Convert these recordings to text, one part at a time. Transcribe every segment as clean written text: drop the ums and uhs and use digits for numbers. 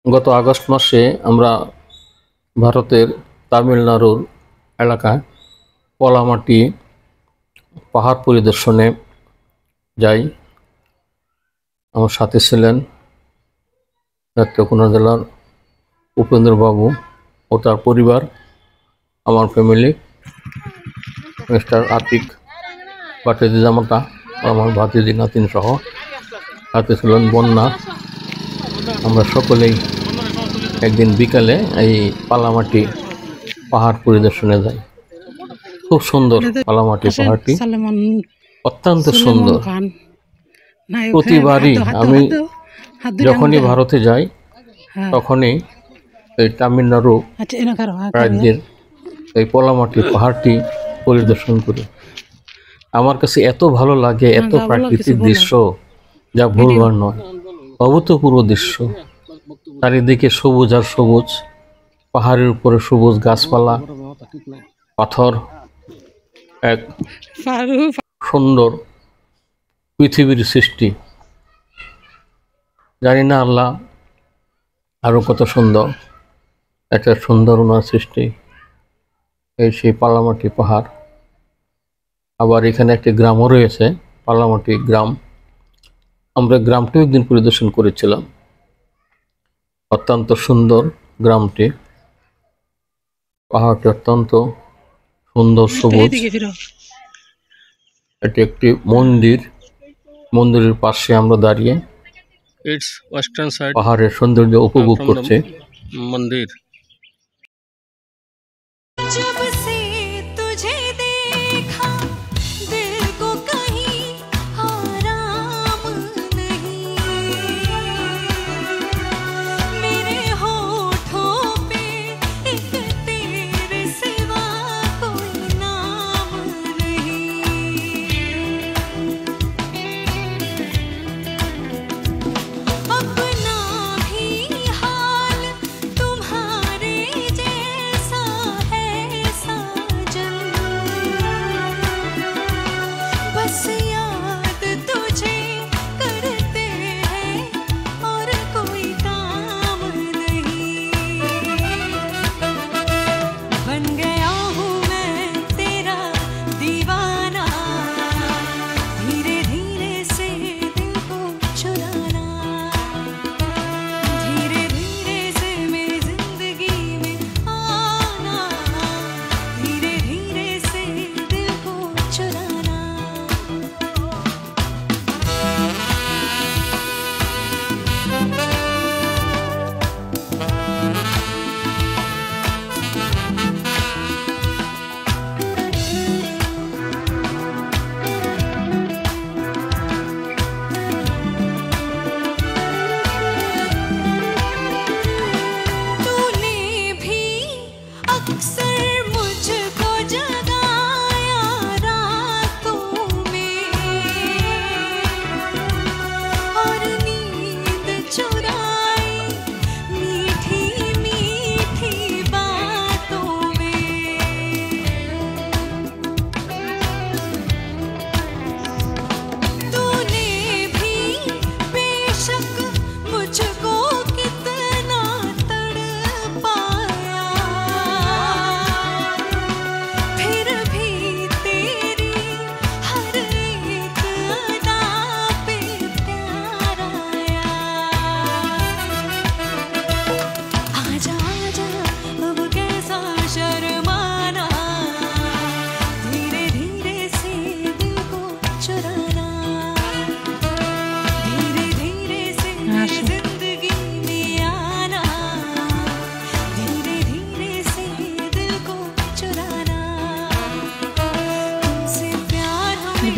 গত আগস্ট মাসে আমরা ভারতের তামিলনাড়ুর এলাকায় পলামাটি পাহাড় পরিদর্শনে যাই। আমার সাথে ছিলেন নেত্রকোনা জেলার উপেন্দ্রবাবু ও তার পরিবার, আমার ফ্যামিলি, মিস্টার আতিক বাটেদি জামাতা, আমার ভাতিজি নাতিন সহ। সাথে ছিলেন বন্যা। আমরা সকলেই একদিন বিকালে এই পালামাটি পাহাড় পরিদর্শনে যাই। খুব সুন্দর পালামাটি পাহাড়টি, অত্যন্ত সুন্দর। প্রতিবারই আমি যখনই ভারতে যাই তখনই এই তামিলনাড়ু রাজ্যের এই পলামাটি পাহাড়টি পরিদর্শন করি। আমার কাছে এত ভালো লাগে, এত প্রাকৃতিক দৃশ্য যা ভুলবার নয়, অভূতপূর্ব দৃশ্য। চারিদিকে সবুজ আর সবুজ, পাহাড়ের উপরে সবুজ গাছপালা, পাথর, এক সুন্দর পৃথিবীর সৃষ্টি। জানি না আল্লাহ আরো কত সুন্দর একটা সুন্দর ওনার সৃষ্টি। এই সেই পালামাটি পাহাড়। আবার এখানে একটি গ্রামও রয়েছে, পালামাটি গ্রাম। আমরা গ্রামটিও একদিন পরিদর্শন করেছিলাম। অত্যন্ত সুন্দর গ্রামটি, পাহাড়টি অত্যন্ত সুন্দর সবুজ। এটি একটি মন্দির, মন্দিরের পাশে আমরা দাঁড়িয়ে পাহাড়ের সৌন্দর্য উপভোগ করছে। মন্দির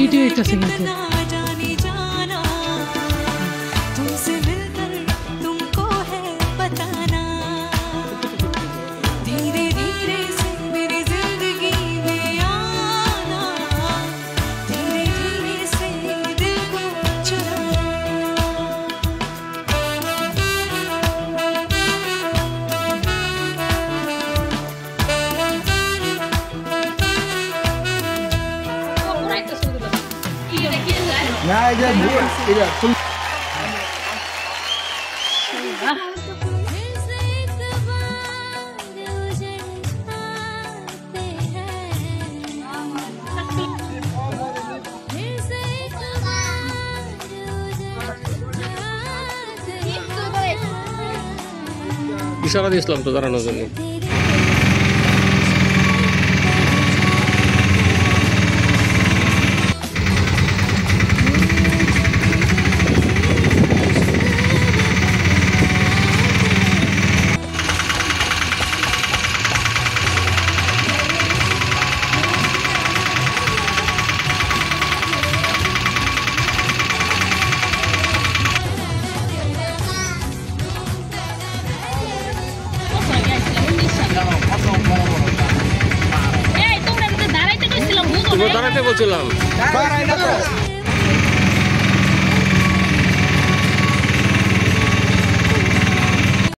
ভিডিও এটা সিঙ্গাতে Nah, ইশারা দিয়েছিলাম তো দাঁড়ানোর জন্য। এই তোমরা দাঁড়াইতে কইছিলাম বুঝো দাঁড়াতে বলছিলাম।